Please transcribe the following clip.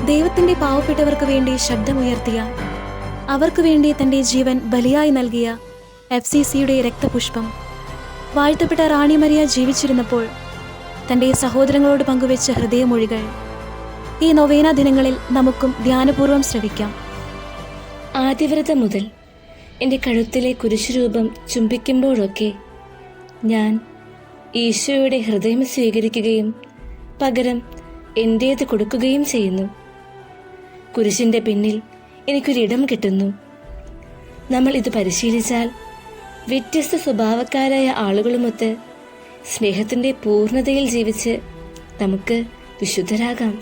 ദൈവത്തിന്റെ പാവപ്പെട്ടവർക്ക് വേണ്ടി ശബ്ദമുയർത്തിയ, അവർക്ക് വേണ്ടി തന്റെ ജീവൻ ബലിയായി നൽകിയ FCCയുടെ രക്തപുഷ്പം, വാഴ്ത്തപ്പെട്ട റാണി മരിയ ജീവിച്ചിരുന്നപ്പോൾ തന്റെ സഹോദരങ്ങളോട് പങ്കുവെച്ച ഹൃദയമൊഴികൾ ഈ നൊവേന ദിനങ്ങളിൽ നമുക്കും ധ്യാനപൂർവ്വം ശ്രവിക്കാം. ആദ്യവ്രതം മുതൽ എൻ്റെ കഴുത്തിലെ കുരിശുരൂപം ചുംബിക്കുമ്പോഴൊക്കെ ഞാൻ ഈശോയുടെ ഹൃദയം സ്വീകരിക്കുകയും പകരം എൻ്റേത് കൊടുക്കുകയും ചെയ്യുന്നു. കുരിശിൻ്റെ പിന്നിൽ എനിക്കൊരിടം കിട്ടുന്നു. നമ്മൾ ഇത് പരിശീലിച്ചാൽ വ്യത്യസ്ത സ്വഭാവക്കാരായ ആളുകളുമൊത്ത് സ്നേഹത്തിൻ്റെ പൂർണ്ണതയിൽ ജീവിച്ച് നമുക്ക് വിശുദ്ധരാകാം.